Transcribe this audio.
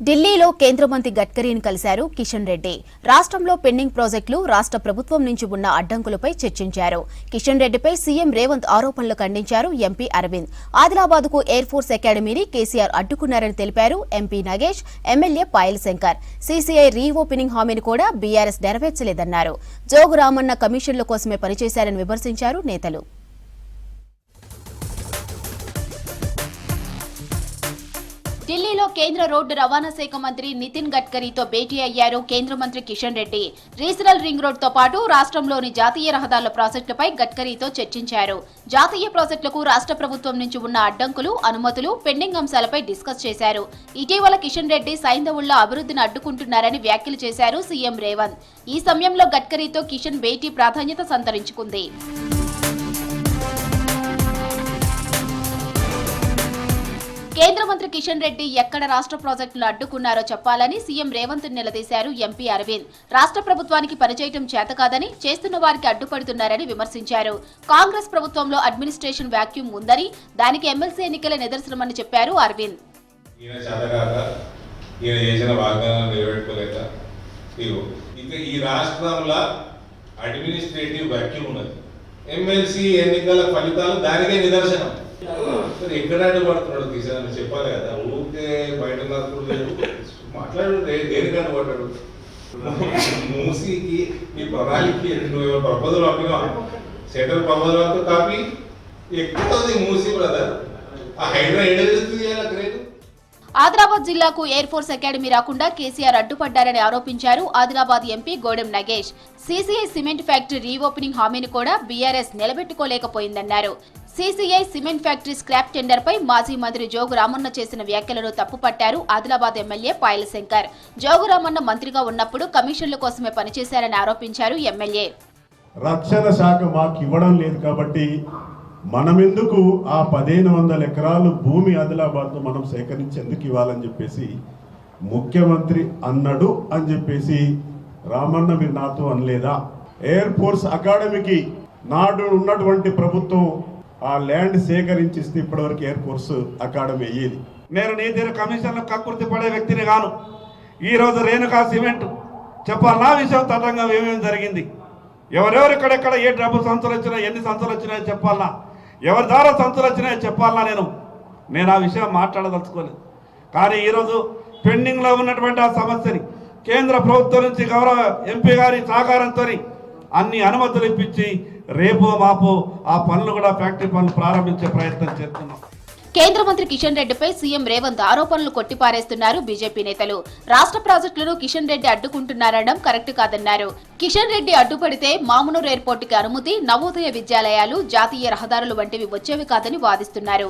ఢిల్లీలో కేంద్ర మంత్రి గడ్కరీని కలిశారు కిషన్ రెడ్డి. రాష్ట్రంలో పెండింగ్ ప్రాజెక్టులు, రాష్ట్ర ప్రభుత్వం నుంచి ఉన్న అడ్డంకులపై చర్చించారు. కిషన్ రెడ్డిపై సీఎం రేవంత్ ఆరోపణలు ఖండించారు ఎంపీ అరవింద్. ఆదిలాబాద్కు ఎయిర్ ఫోర్స్ అకాడమీని కేసీఆర్ అడ్డుకున్నారని తెలిపారు MP Nagesh, MLA Payal Shankar. CCI reopening హామీని కూడా బీఆర్ఎస్ నెరవేర్చలేదన్నారు. జోగు రామన్న కమిషన్ల కోసమే పనిచేశారని విమర్శించారు నేతలు. ఢిల్లీలో కేంద్ర రోడ్డు రవాణా శాఖ మంత్రి నితిన్ గడ్కరీతో భేటీ అయ్యారు కేంద్ర మంత్రి కిషన్ రెడ్డి. రీజనల్ రింగ్ రోడ్తో పాటు రాష్ట్రంలోని జాతీయ రహదారుల ప్రాజెక్టులపై గడ్కరీతో చర్చించారు. జాతీయ ప్రాజెక్టులకు రాష్ట్ర ప్రభుత్వం నుంచి ఉన్న అడ్డంకులు, అనుమతులు, పెండింగ్ అంశాలపై డిస్కస్ చేశారు. ఇటీవల కిషన్ రెడ్డి సైంధవుళ్ల అభివృద్ధిని అడ్డుకుంటున్నారని వ్యాఖ్యలు చేశారు సీఎం రేవంత్. ఈ సమయంలో గడ్కరీతో కిషన్ భేటీ ప్రాధాన్యత సంతరించుకుంది. కేంద్ర మంత్రి కిషన్ రెడ్డి ఎక్కడ రాష్ట్ర ప్రాజెక్టులు అడ్డుకున్నారో చెప్పాలని సీఎం రేవంత్ నిలదీశారు ఎంపీ అరవింద్. రాష్ట్ర ప్రభుత్వానికి పనిచేయటం చేతకాదని, చేస్తున్న వారికి అడ్డుపడుతున్నారని విమర్శించారు. కాంగ్రెస్ ప్రభుత్వంలో అడ్మినిస్ట్రేషన్ వాక్యూమ్ ఉందని, దానికి ఎమ్మెల్సీ ఎన్నికల నిదర్శనమని చెప్పారు అరవింద్. ఈ రాష్ట్రంలో అడ్మినిస్ట్రేటివ్ వాక్యూమ్ ఉన్నది, ఎమ్మెల్సీ ఎన్నికల ఫలితాలు దానికే నిదర్శనం. ఎక్కడ అడ్డుపడుతున్నాడు కిషన్ చెప్పాలి కదా, ఊరికే బయట మాట్లాడు, దేనికి అడ్డుపడ్డాడు? మూసీకి ఈ ప్రణాళిక నువ్వు ప్రపోజల్ పంపినా, సెంట్రల్ ప్రపోజల్ కాపీ ఎక్కడ మూసీ బ్రదర్, ఆ హైడ్రా ఏడేస్తుంది గ్రేట్. ఆదిలాబాద్ జిల్లాకు ఎయిర్ ఫోర్స్ అకాడమీ రాకుండా కేసీఆర్ అడ్డుపడ్డారని ఆరోపించారు Adilabad MP Godem Nagesh. CCI cement factory reopening హామీని కూడా బీఆర్ఎస్ నిలబెట్టుకోలేకపోయిందన్నారు. CCI cement factory scrap tender పై మాజీ మంత్రి జోగు రామన్న చేసిన వ్యాఖ్యలను తప్పుపట్టారు ఆదిలాబాద్ ఎమ్మెల్యే పాయల్ శంకర్. జోగు రామన్న మంత్రిగా ఉన్నప్పుడు కమిషన్ల కోసమే పనిచేశారని ఆరోపించారు ఎమ్మెల్యే. రక్షణ శాఖ మాకు ఇవ్వడం లేదు కాబట్టి మనమెందుకు ఆ 1500 ఎకరాలు భూమి ఆదిలాబాద్లో మనం సేకరించి ఎందుకు ఇవ్వాలని చెప్పేసి ముఖ్యమంత్రి అన్నాడు అని చెప్పేసి రామన్న మీరు నాతో అనలేదా? ఎయిర్ ఫోర్స్ అకాడమీకి నాడు ఉన్నటువంటి ప్రభుత్వం ఆ ల్యాండ్ సేకరించిస్తే ఇప్పటివరకు ఎయిర్ ఫోర్స్ అకాడమీ అయ్యేది. నేను నీ దగ్గర కమిషన్లో కక్కుర్తి పడే వ్యక్తిని గాను. ఈరోజు రేణుకా సిమెంట్ చెప్పాలా విషయం తతంగా ఏమేమి జరిగింది, ఎవరెవరు ఇక్కడెక్కడ ఏ డబ్బు సంస్థలు వచ్చినా, ఎన్ని సంస్థలు వచ్చినాయో చెప్పాలా, ఎవరి ద్వారా సంస్థలు వచ్చినాయో చెప్పాలా. నేను ఆ విషయం మాట్లాడదలుచుకోలేదు. కానీ ఈరోజు పెండింగ్లో ఉన్నటువంటి ఆ సమస్యని కేంద్ర ప్రభుత్వం నుంచి గౌరవ ఎంపీ గారి సహకారంతో అన్ని అనుమతులు ఇప్పించి రేపు మాపు ఆ పనులు కూడా ఫ్యాక్టరీ పనులు ప్రారంభించే ప్రయత్నం చేస్తున్నాం. కేంద్ర మంత్రి కిషన్ రెడ్డిపై సీఎం రేవంత్ ఆరోపణలు కొట్టిపారేస్తున్నారు బీజేపీ నేతలు. రాష్ట్ర ప్రాజెక్టులను కిషన్ రెడ్డి అడ్డుకుంటున్నారనడం కరెక్ట్ కాదన్నారు. కిషన్ రెడ్డి అడ్డుపడితే మామునూరు ఎయిర్పోర్టుకి అనుమతి, నవోదయ విద్యాలయాలు, జాతీయ రహదారులు వంటివి వచ్చేవి కాదని వాదిస్తున్నారు.